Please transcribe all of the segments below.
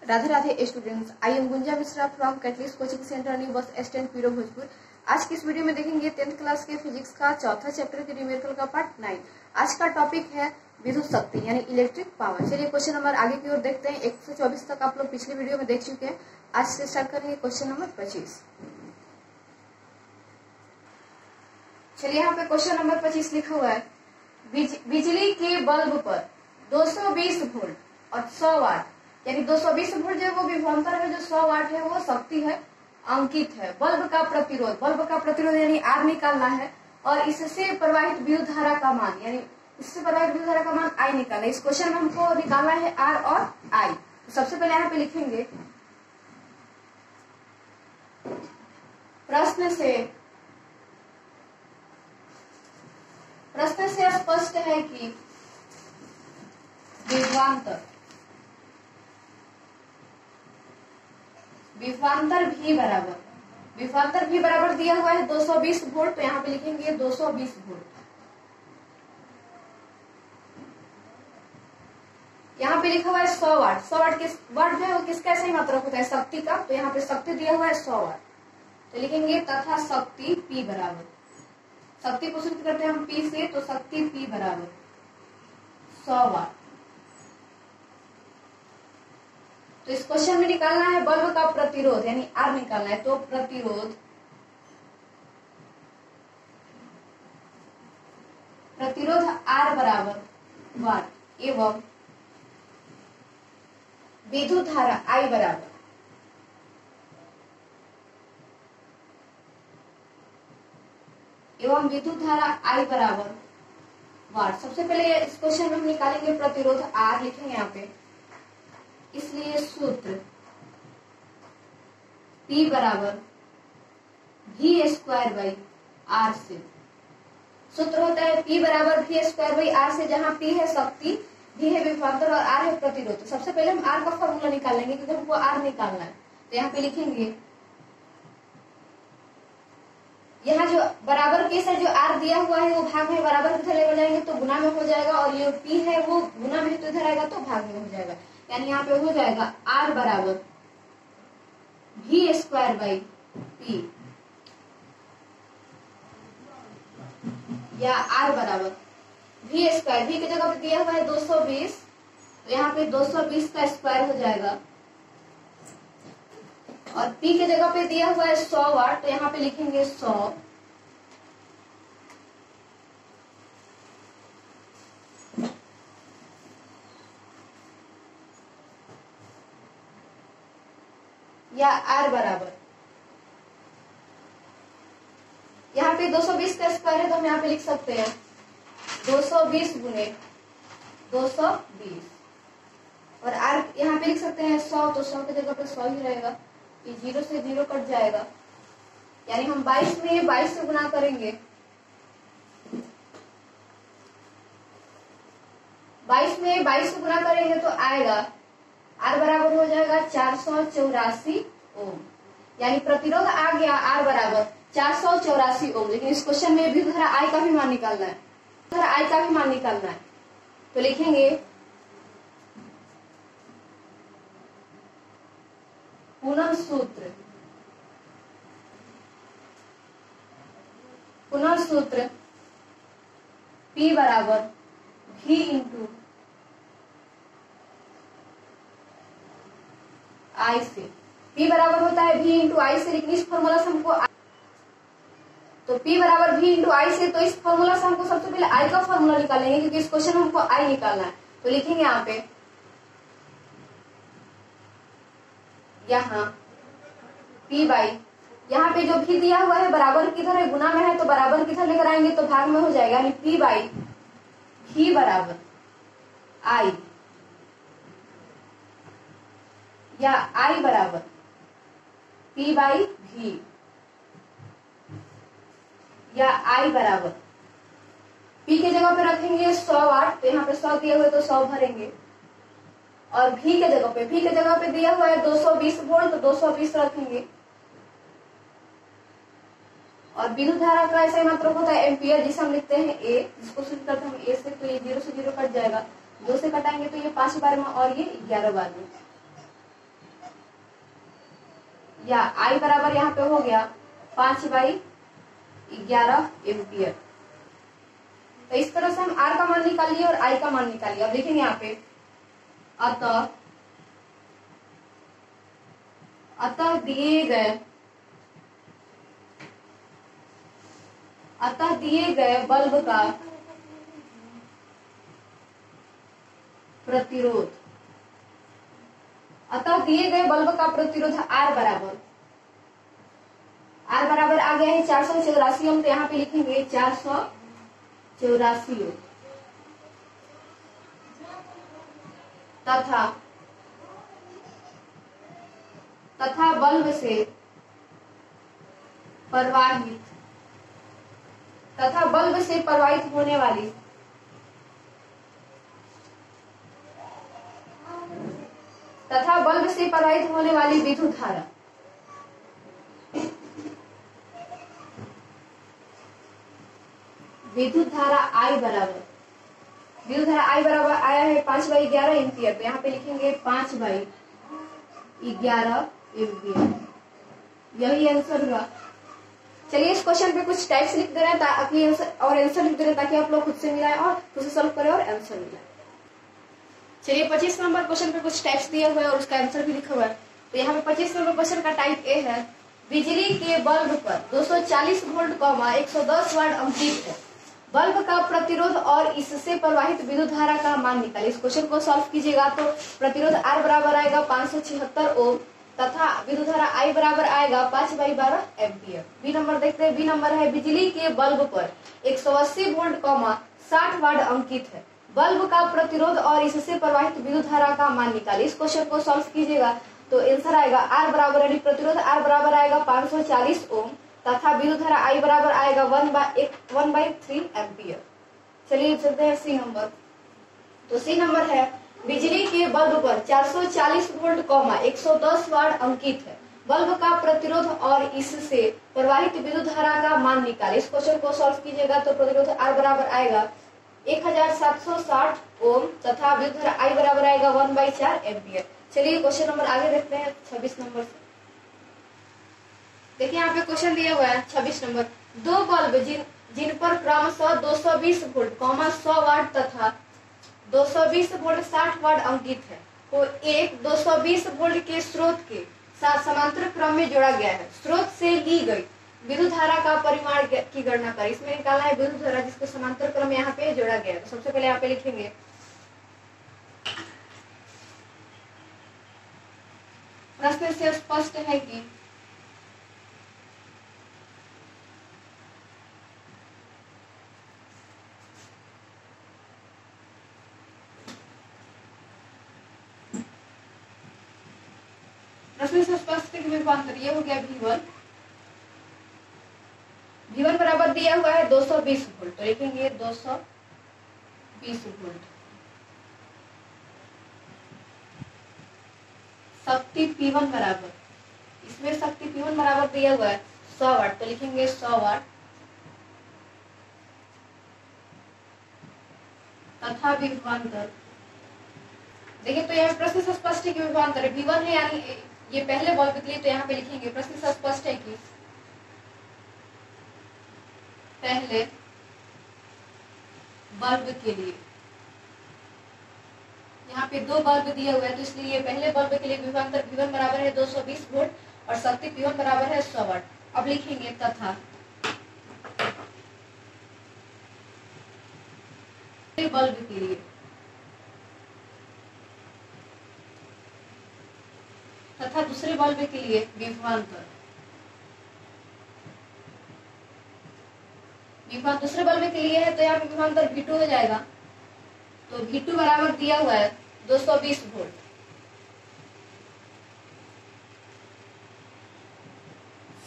Radhe Radhe students, I am Gunja Mishra from Catalyst Coaching Centre new bus stand Piro Bhojpur. आज की इस video में देखेंगे 10th क्लास के फिजिक्स का चौथा चैप्टर के न्यूमेरिकल का पार्ट 9। आज का टॉपिक है विद्युत शक्ति यानी इलेक्ट्रिक पावर। चलिए क्वेश्चन नंबर आगे की ओर देखते हैं। 1 से 24 तक आप लोग पिछले वीडियो में देख चुके हैं। आज से स्टार्ट करेंगे क्वेश्चन नंबर 25। चलिए यहाँ पे क्वेश्चन नंबर 25 लिखा हुआ है, बिजली के बल्ब पर 220 वोल्ट और 100 वाट यानी 220 वोल्ट जो वो विभवांतर है, जो 100 वाट है वो शक्ति है अंकित है। बल्ब का प्रतिरोध यानी आर निकालना है और इससे प्रवाहित विद्युत धारा का मान यानी इससे प्रवाहित विद्युत धारा का मान आई निकालना है। इस क्वेश्चन में हमको निकालना है आर और आई। तो सबसे पहले यहाँ पे लिखेंगे प्रश्न से स्पष्ट है कि विभवांतर भी बराबर दिया हुआ है 220 वोल्ट। तो यहाँ पे लिखेंगे 220 वोल्ट। यहाँ पे लिखा हुआ है 100 वाट। 100 वाट वाट जो है वो किसका सही मात्रक होता है? शक्ति का। तो यहाँ पे शक्ति दिया हुआ है 100 वाट। तो लिखेंगे तथा शक्ति P बराबर, शक्ति को सूचित करते हैं हम P से, तो शक्ति P बराबर 100 वाट। तो इस क्वेश्चन में निकालना है बल्ब का प्रतिरोध यानी आर निकालना है। तो प्रतिरोध आर बराबर वाट एवं विद्युत धारा आई बराबर वाट। सबसे पहले इस क्वेश्चन में हम निकालेंगे प्रतिरोध आर, लिखेंगे यहाँ पे। इसलिए सूत्र P बराबर V²/R से, सूत्र होता है P बराबर V²/R से, जहां P है शक्ति, V है विभवांतर और R है प्रतिरोध। तो सबसे पहले हम R का फॉर्मूला निकाल लेंगे क्योंकि हमको R निकालना है। तो यहाँ पे लिखेंगे, यहाँ जो बराबर केस है, जो R दिया हुआ है वो भाग में बराबर इधर लेकर जाएंगे तो गुना में हो जाएगा, और ये P है वो गुना में तो इधर आएगा तो भाग में हो जाएगा। यानी यहाँ पे हो जाएगा R बराबर V²/P या R बराबर V²। V की जगह पे दिया हुआ है 220, तो यहाँ पे 220 का स्क्वायर हो जाएगा, और P की जगह पे दिया हुआ है 100 वाट। तो यहाँ पे लिखेंगे 100 या R बराबर, यहाँ पे 220 का स्क्वायर है तो हम यहाँ पे लिख सकते हैं 220 गुने 220, और R यहाँ पे लिख सकते हैं 100। तो 100 की जगह पे 100 ही रहेगा, ये 0 से 0 कट जाएगा। यानी हम 22 में 22 से गुना करेंगे, 22 में 22 से गुना करेंगे तो आएगा R बराबर हो जाएगा 484 ओम। यानी प्रतिरोध आ गया R बराबर 484 ओम। लेकिन इस क्वेश्चन में विद्युत धारा I का भी मान निकालना है। तो लिखेंगे पुनः सूत्र P बराबर V इंटू I से। P बराबर होता है V इंटू I से, लेकिन इस फॉर्मूला से हमको तो P बराबर V इंटू I से, तो इस फॉर्मूला से हमको सबसे पहले I का फॉर्मूला निकालेंगे क्योंकि इस क्वेश्चन में हमको I निकालना है। तो लिखेंगे यहाँ पे, यहाँ यहाँ पे जो भी दिया हुआ है बराबर किधर है? गुना में है, तो बराबर किधर लेकर आएंगे तो भाग में हो जाएगा। यानी P/V बराबर I या I बराबर P/V या I बराबर P के जगह पे रखेंगे 100 वाट। तो यहाँ पे 100 दिए हुए तो 100 भरेंगे, और V के जगह पे दिया हुआ है 220 वोल्ट, तो 220 रखेंगे। और विद्युत धारा का ऐसा मात्रक होता है एम्पियर, जिसे हम लिखते हैं A, जिसको सूचित करते हैं A से। तो ये 0 से 0 कट जाएगा, 2 से कटाएंगे तो ये 5 बार में और ये 11 बार में। या I बराबर यहाँ पे हो गया 5/11 एम्पियर। तो इस तरह से हम R का मान निकालिए और I का मान निकालिए। अब देखेंगे यहाँ पे अतः दिए गए बल्ब का प्रतिरोध, R बराबर आ गया है 484 ओम। तो यहाँ पे लिखेंगे 484 ओम तथा बल्ब से प्रवाहित होने वाली विद्युत धारा I बराबर आया है 5/11 एम्पियर। तो यहाँ पे लिखेंगे 5/11 एम्पियर, यही आंसर हुआ। चलिए इस क्वेश्चन पे कुछ टाइप्स लिख दे रहे हैं ताकि आंसर लिख दे रहे हैं ताकि आप लोग खुद से मिलाएं और खुद से सॉल्व करें और आंसर मिलाएं। चलिए 25 नंबर क्वेश्चन पे कुछ टाइप्स दिए हुए हैं और उसका आंसर भी लिखा हुआ है। तो यहाँ पे 25 नंबर क्वेश्चन का टाइप ए है, बिजली के बल्ब पर 240 वोल्ट 110 वाट अंकित है। बल्ब का प्रतिरोध और इससे प्रवाहित विद्युत धारा का मान निकालिए। इस क्वेश्चन को सॉल्व कीजिएगा तो प्रतिरोध R बराबर आएगा 576 ओम तथा विद्युत धारा I बराबर आएगा 5/12 एम्पियर। बी नंबर देखते हैं। बी नंबर है, बिजली के बल्ब पर 180 वोल्ट 60 वाट अंकित है। बल्ब का प्रतिरोध और इससे प्रवाहित विद्युत धारा का मान निकालिए। इस क्वेश्चन को सॉल्व कीजिएगा तो आंसर आएगा R बराबर यानी प्रतिरोध R बराबर आएगा 540 ओम तथा विद्युत धारा I बराबर आएगा 1/3 एम्पियर। चलिए चलते हैं सी नंबर। तो सी नंबर है, बिजली के बल्ब पर 440 वोल्ट 110 वाट अंकित है। बल्ब का प्रतिरोध और इससे प्रवाहित विद्युत धारा का मान निकालिए। इस क्वेश्चन को सॉल्व कीजिएगा तो प्रतिरोध R बराबर आएगा 1760 ओम तथा विद्युत धारा I बराबर आएगा 1/4 एम्पियर। चलिए क्वेश्चन नंबर आगे देखते हैं 26 नंबर से। देखिए यहाँ पे क्वेश्चन दिया हुआ है 26 नंबर, दो बल्ब जिन पर क्रमशः 220 वोल्ट 100 वाट तथा 220 वोल्ट 60 वाट अंकित है को एक 220 वोल्ट के स्रोत के साथ समांतर क्रम में जोड़ा गया है। स्रोत से ली गई विद्युत धारा का परिमाण की गणना करें। इसमें निकालना है विद्युत धारा जिसको समांतर क्रम में यहाँ पे जोड़ा गया है। तो सबसे पहले यहाँ पे लिखेंगे प्रश्न से स्पष्ट है कि विभवांतर ये हो गया V1 बराबर दिया हुआ है 220 वोल्ट। तो लिखेंगे 220 वोल्ट। शक्ति P1 बराबर, इसमें शक्ति P1 बराबर दिया हुआ है 100 वाट। तो लिखेंगे 100 वाट तथा विभवांतर। देखिए तो यहाँ प्रश्न से स्पष्ट है कि विभवांतर V1 है यानी ये पहले बल्ब के लिए। तो यहाँ पे लिखेंगे प्रश्न से स्पष्ट है कि पहले बल्ब के लिए, यहाँ पे दो बल्ब दिए हुए हैं तो इसलिए ये पहले बल्ब के लिए विभवांतर V1 बराबर है 220 वोल्ट और शक्ति P1 बराबर है 100 वाट। अब लिखेंगे तथा बल्ब के लिए तथा दूसरे बल्ब के लिए विभवांतर दूसरे बल्ब के लिए है तो यहाँ पे विभवांतर V2 हो जाएगा। तो V2 बराबर दिया हुआ है 220 वोल्ट।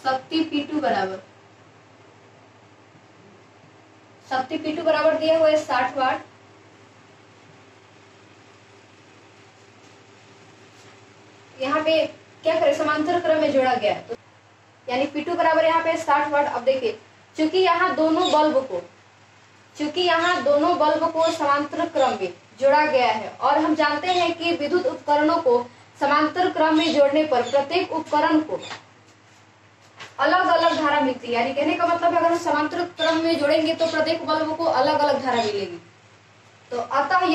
शक्ति P2 बराबर दिया हुआ है 60 वाट। यहाँ पे क्या करें, समांतर क्रम में जोड़ा गया है तो यानी P2 बराबर यहाँ पे 60 वाट। अब देखिए चूंकि यहाँ दोनों बल्ब को समांतर क्रम में जोड़ा गया है और हम जानते हैं कि विद्युत उपकरणों को समांतर क्रम में जोड़ने पर प्रत्येक उपकरण को अलग अलग धारा मिलती है। यानी कहने का मतलब है अगर हम समांतर क्रम में जोड़ेंगे तो प्रत्येक बल्ब को अलग अलग धारा मिलेगी। तो अतः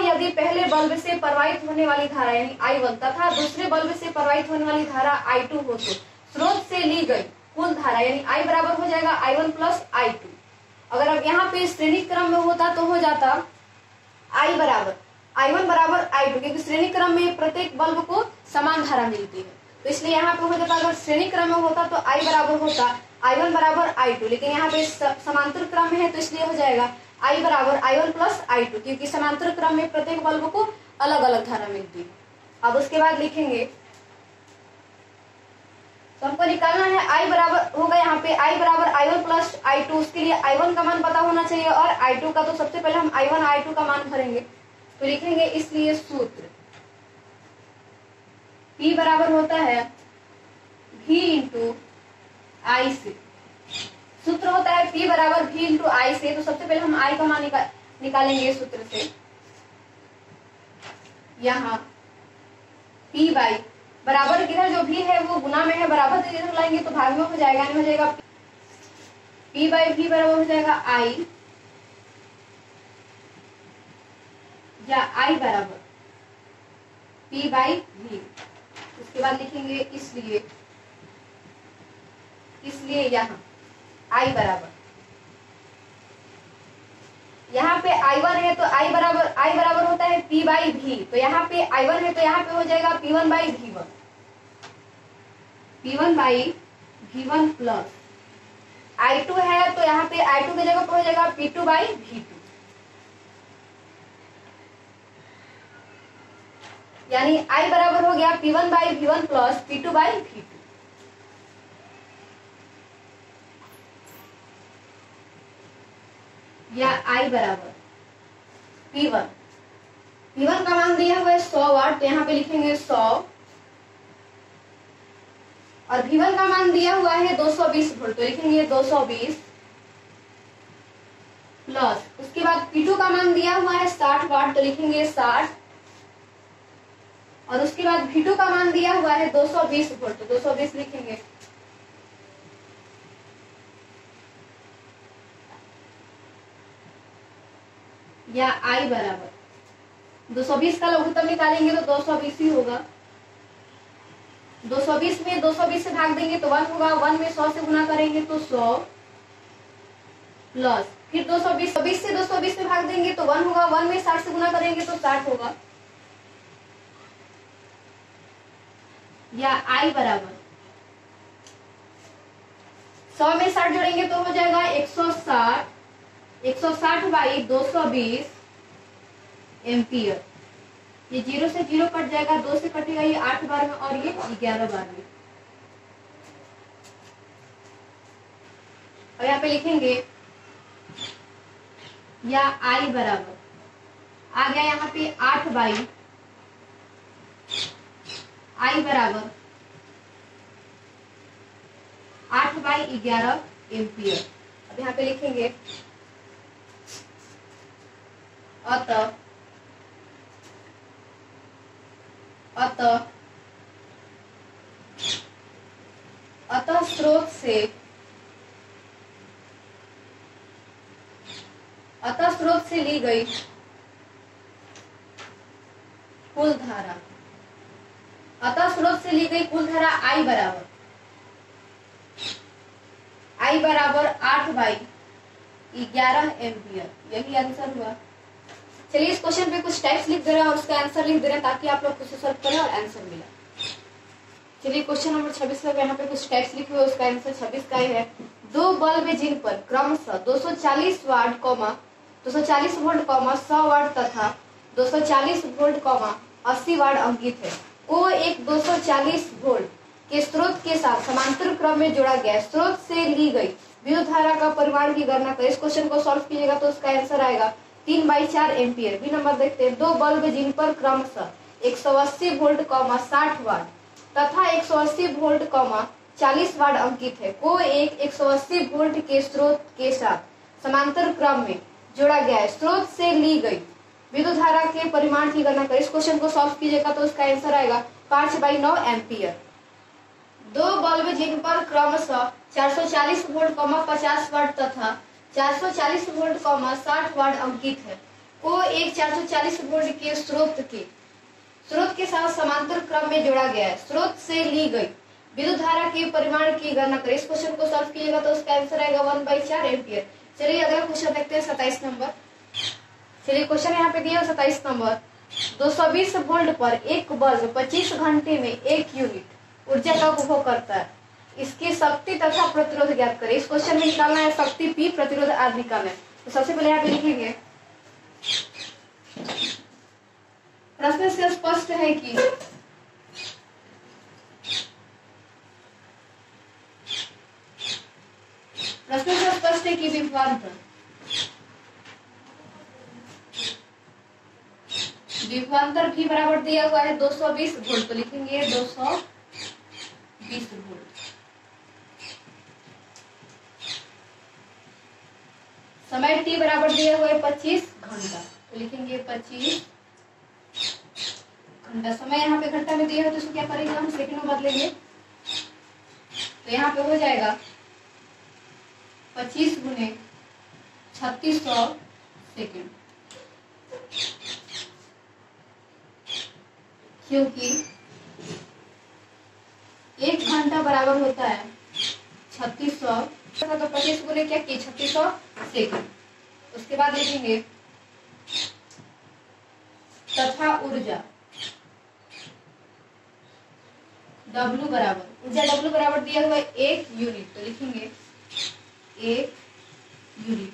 यदि पहले बल्ब से प्रवाहित होने वाली धारा यानी I1 तथा दूसरे बल्ब से प्रवाहित होने वाली धारा I2 हो तो स्रोत से ली गई कुल धारा यानी I बराबर हो जाएगा I1 प्लस I2। अगर अब यहाँ पे श्रेणी क्रम में होता तो हो जाता I1 बराबर I2, क्योंकि श्रेणी क्रम में प्रत्येक बल्ब को समान धारा मिलती है, तो इसलिए यहाँ पे हो जाता अगर श्रेणी क्रम में होता तो I बराबर होता I1 बराबर I2, लेकिन यहाँ पे समांतर क्रम में है तो इसलिए हो जाएगा I बराबर I1 प्लस I2, क्योंकि समांतर क्रम में प्रत्येक बल्ब को अलग अलग धारा मिलती है। अब उसके बाद लिखेंगे तो हमको निकालना है I बराबर होगा यहाँ पे I बराबर I1 प्लस I2। उसके लिए I1 का मान पता होना चाहिए और I2 का, तो सबसे पहले हम I1 I2 का मान भरेंगे। तो लिखेंगे इसलिए सूत्र P बराबर होता है V इंटू I से। सूत्र होता है P बराबर V इंटू I से। तो सबसे पहले हम I का मान निकालेंगे सूत्र से। यहाँ P बाई बराबर किधर जो भी है वो गुना में है, बराबर से इधर लाएंगे तो भाग में हो जाएगा, नहीं हो जाएगा P बाई V बराबर हो जाएगा I, या I बराबर P बाई V। उसके बाद लिखेंगे इसलिए यहाँ I बराबर, यहाँ पे I1 है तो I बराबर होता है P बाई V। तो यहाँ पे I1 है तो यहाँ पे हो जाएगा P1 by V1 plus I2 है तो यहाँ पे I2 की जगह पर हो जाएगा P2 बाई V2, यानी I बराबर हो गया P1 by V1 plus P2 by V2। या I बराबर P1 का मान दिया हुआ है 100 वाट, तो यहाँ पे लिखेंगे 100, और V1 का मान दिया हुआ है 220 वोल्ट, तो लिखेंगे 220 प्लस, उसके बाद P2 का मान दिया हुआ है 60 वाट, तो लिखेंगे 60, और उसके बाद V2 का मान दिया हुआ है 220 वोल्ट, तो 220 लिखेंगे। या I बराबर 220 का लघुत्तम निकालेंगे तो 220 ही होगा। 220 में 220 से भाग देंगे तो 1 होगा, 1 में 100 से गुना करेंगे तो 100 प्लस, फिर 220 से 220 में भाग देंगे तो 1 होगा, 1 में 60 से गुना करेंगे तो 60 होगा। या I बराबर 100 में 60 जोड़ेंगे तो हो जाएगा 160 बाई 220 एम्पियर। ये 0 से 0 कट जाएगा, 2 से कटेगा ये 8 बार में और ये 11 बार में। और यहाँ पे लिखेंगे या I बराबर आ गया यहाँ पे 8 बाई I बराबर 8 बाई 11 एम्पियर। अब यहाँ पे लिखेंगे अतः स्रोत से ली गई कुल धारा, I बराबर 8 बाई 11 एम्पियर। यही आंसर हुआ। चलिए इस क्वेश्चन पे कुछ टाइप्स लिख दे रहे हैं और उसका आंसर लिख दे रहे हैं ताकि आप लोग खुद से सॉल्व करें और आंसर मिला। चलिए क्वेश्चन नंबर 26 का यहाँ पे कुछ टाइप्स लिखे हुए, उसका आंसर 26 का ही है। दो बल्ब जिन पर क्रमशः 240 वाट 240 वोल्ट 100 वाट तथा 240 वोल्ट 80 वाट अंकित है, को एक 240 वोल्ट के स्रोत के साथ समांतर क्रम में जोड़ा गया। स्रोत से ली गई विद्युत धारा का परिमाण की गणना करें। इस क्वेश्चन को सॉल्व कीजिएगा तो उसका आंसर आएगा 3/4 एम्पियर। बी नंबर देखते हैं। दो बल्ब जिन पर क्रमशः 180 वोल्ट 60 वाट तथा 180 वोल्ट 40 वाट अंकित है, को एक 180 वोल्ट के स्रोत के साथ समांतर क्रम में जोड़ा गया है। स्रोत से ली गई विद्युत धारा के परिमाण की गणना करें। इस क्वेश्चन को सॉल्व कीजिएगा तो उसका आंसर आएगा 5/9 एम्पियर। दो बल्ब जिन पर क्रमशः 440 वोल्ट 50 वाट तथा 440 वोल्ट 60 वाट अंकित है को एक 440 वोल्ट के स्रोत के साथ समांतर क्रम में जोड़ा गया है। स्रोत से ली गई विद्युत धारा के परिमाण की गणना करें। इस क्वेश्चन को सॉल्व कीजिएगा तो उसका आंसर आएगा 1/4 एम्पियर। चलिए अगला क्वेश्चन देखते हैं 27 नंबर। चलिए क्वेश्चन यहाँ पे दिया 27 नंबर। 220 वोल्ट पर एक बल्ब 25 घंटे में 1 यूनिट ऊर्जा का उपभोग करता है। इसकी शक्ति तथा प्रतिरोध ज्ञात करें। इस क्वेश्चन में निकालना है शक्ति P, प्रतिरोध R निकालना है। तो सबसे पहले यहाँ पे लिखेंगे, प्रश्न से स्पष्ट है कि विभवांतर भी बराबर दिया हुआ है 220 वोल्ट, तो लिखेंगे 220 वोल्ट। समय t बराबर दिया हुआ है 25 घंटा, तो लिखेंगे 25 घंटा। समय यहाँ पे घंटा में दिया है तो इसको क्या करेंगे हम सेकंड में बदलेंगे, तो यहाँ पे हो जाएगा 25 गुने 3600 सेकेंड, क्योंकि 1 घंटा बराबर होता है 3600, तो 25 गुने क्या किए 3600 सेकेंड। उसके बाद लिखेंगे तथा ऊर्जा W बराबर, ऊर्जा W बराबर दिया हुआ है 1 यूनिट, तो लिखेंगे 1 यूनिट।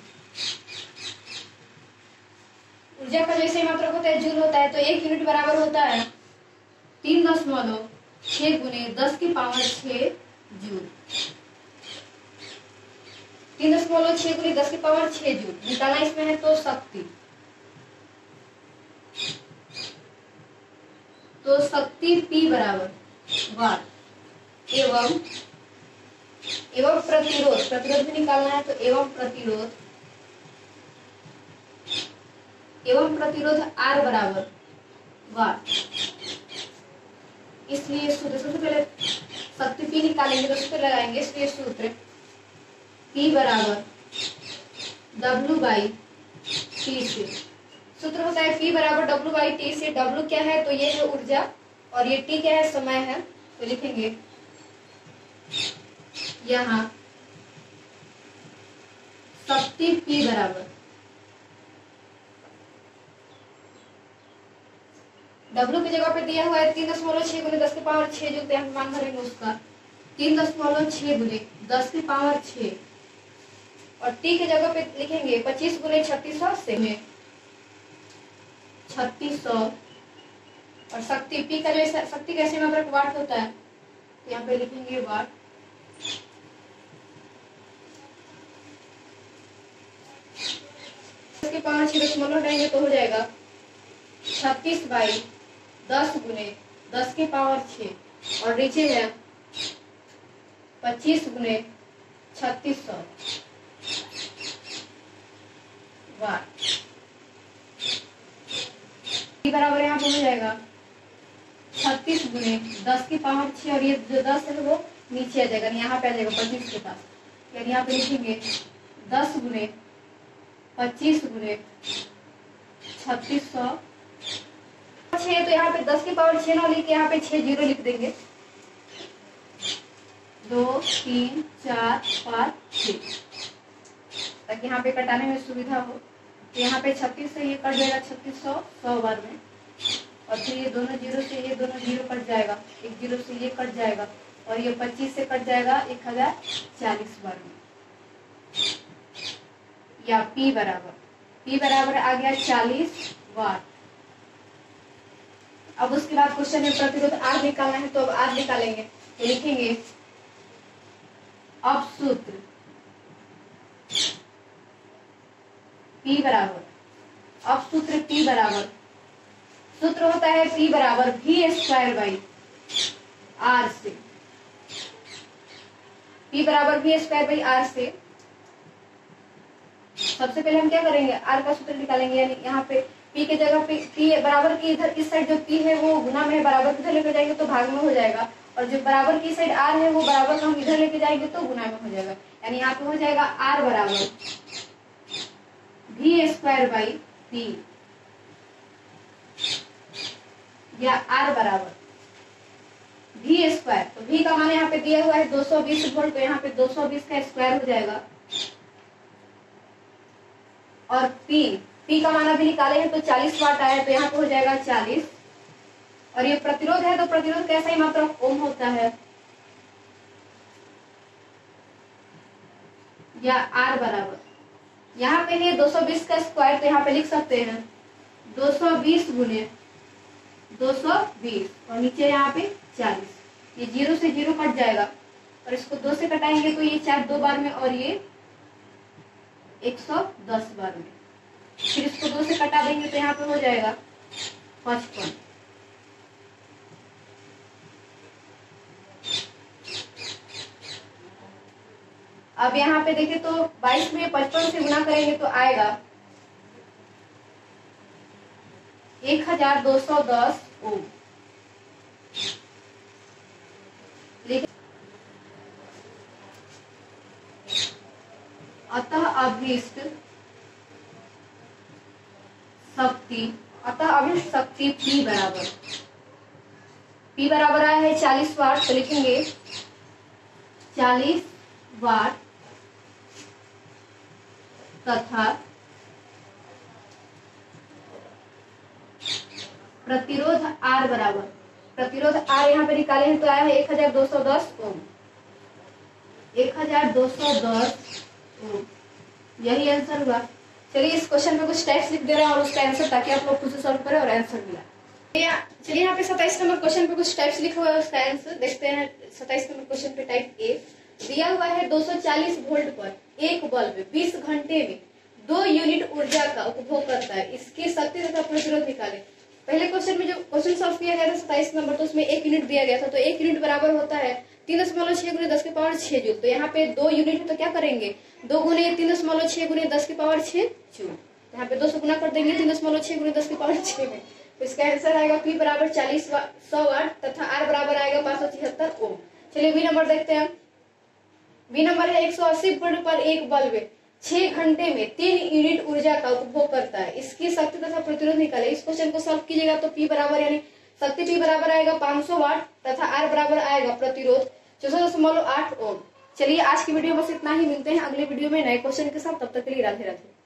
ऊर्जा का जैसे मात्रक होता है जूल होता है, तो 1 यूनिट बराबर होता है 3.6 गुने 10 की पावर 6 जूल। 3.6 गुने 10 की पावर 6 जूल निकालना इसमें है, तो शक्ति, तो शक्ति P बराबर वाट एवं प्रतिरोध भी निकालना है, तो एवं प्रतिरोध R बराबर वाट। इसलिए सूत्र सबसे पहले शक्ति P निकालेंगे तो सूत्र लगाएंगे, इसलिए सूत्र P बराबर W/T से, सूत्र होता है P बराबर W/T से। W क्या है, तो ये है ऊर्जा और ये T क्या है, समय है, तो लिखेंगे यहाँ शक्ति P बराबर W की जगह पे दिया हुआ है 3.6 गुने 10 की पावर 6 जूल, यहाँ मान भरेंगे उसका 3.6 गुने 10 की पावर 6, और T की जगह पे लिखेंगे 25 गुने 3600 से में 3600, और शक्ति P का जो शक्ति कैसे मात्रक वाट होता है, तो यहाँ पे लिखेंगे वाट। इसकी पावर 6 दशमलव रहेंगे तो हो जाएगा 36/10 गुने 10 की पावर 6, और नीचे है 25 गुने 3600 वाट बराबर यहाँ पे हो जाएगा 36 गुने 10 की पावर 6, और ये जो 10 है वो नीचे आ जाएगा, यहाँ पे आ जाएगा 25 के पास, यानी यहाँ पे लिखेंगे 10 गुने 25 गुने 3600 6, तो यहाँ पे 10 की पावर 6 ना लिख के यहाँ पे 6 जीरो लिख देंगे, 2 3 4 5 6, ताकि यहाँ पे कटाने में सुविधा हो। तो यहाँ पे 36 से ये कट जाएगा 3600 100 बार में, और फिर ये दोनों जीरो से ये दोनों जीरो कट जाएगा, एक जीरो से ये कट जाएगा, और ये 25 से कट जाएगा 1040 बार में, या P बराबर आ गया 40 वाट। अब उसके बाद क्वेश्चन में प्रतिरोध R निकालना है, तो अब R निकालेंगे, तो लिखेंगे अब सूत्र P बराबर, अब सूत्र P बराबर, सूत्र होता है P बराबर V² से, P बराबर V² से। सबसे पहले हम क्या करेंगे, R का सूत्र निकालेंगे, यानी यहाँ पे P के जगह पे P बराबर की इधर इस साइड जो P है वो गुना में है, बराबर किधर लेकर जाएंगे तो भाग में हो जाएगा, और जो बराबर की साइड आर है वो बराबर का हम इधर लेके जाएंगे तो गुना में हो जाएगा, यानी यहाँ पे हो जाएगा आर बराबर वी स्क्वायर बाई पी, या आर बराबर वी स्क्वायर। तो वी का मान यहाँ पे दिया हुआ है 220 वोल्ट, तो यहाँ पे 220 का स्क्वायर हो जाएगा, और पी का मान अभी निकाले हैं तो 40 वाट आया, तो यहाँ पे हो जाएगा 40, और ये प्रतिरोध है तो प्रतिरोध कैसा ही मात्रक ओम होता है, या आर बराबर यहाँ पे है 220 का स्क्वायर, तो यहाँ पे लिख सकते हैं 220 गुने 220, और नीचे यहाँ पे 40, ये 0 से 0 कट जाएगा, और इसको 2 से कटाएंगे तो ये 4 2 बार में, और ये 110 बार में, फिर इसको 2 से कटा देंगे तो यहाँ पे हो जाएगा 55। अब यहाँ पे देखें तो 22 में 55 से गुना करेंगे तो आएगा 1210 ओम। अतः अभीष्ट शक्ति P बराबर आया है 40 वाट, तो लिखेंगे 40 वाट तथा प्रतिरोध R बराबर, प्रतिरोध R यहाँ पे निकाले हैं तो आया है 1210 ओम, 1210 ओम, यही आंसर हुआ। चलिए इस क्वेश्चन में कुछ टाइप्स लिख दे रहे हैं और उसका आंसर, ताकि आप लोग खुद से सॉल्व करें और आंसर मिला। चलिए यहाँ पे 27 नंबर क्वेश्चन पे कुछ टाइप्स लिखा हुआ है, उसका आंसर देखते हैं। 27 नंबर क्वेश्चन पे टाइप ए दिया हुआ है 240 वोल्ट पर एक बल्ब 20 घंटे में 2 यूनिट ऊर्जा का उपभोग करता है, इसकी शक्ति तथा प्रतिरोध निकाले। पहले क्वेश्चन में जो क्वेश्चन सॉल्व किया गया था 27 नंबर, तो उसमें 1 यूनिट दिया गया था, तो 1 यूनिट बराबर होता है 3.6 गुने 10 की पावर 6 जूल। तो यहाँ पे 2 यूनिट है तो क्या करेंगे, 2 गुने 3.6 गुने 10 की पावर 6 जूल, यहाँ पे 2 से गुना कर देंगे 3.6 गुने 10 की पावर 6 में, तो इसका आंसर आएगा P बराबर 100 वाट तथा R बराबर आएगा 576 ओम। चलिए बी नंबर देखते हैं। बी नंबर है 180 वोल्ट पर एक बल्ब 6 घंटे में 3 यूनिट ऊर्जा का उपभोग करता है, इसकी शक्ति तथा प्रतिरोध निकाले। इस क्वेश्चन को सॉल्व कीजिएगा तो P बराबर यानी शक्ति P बराबर आएगा 500 वाट तथा R बराबर आएगा प्रतिरोध 64.8 ओम। चलिए आज की वीडियो बस इतना ही, मिलते हैं अगले वीडियो में नए क्वेश्चन के साथ, तब तक के लिए राधे राधे।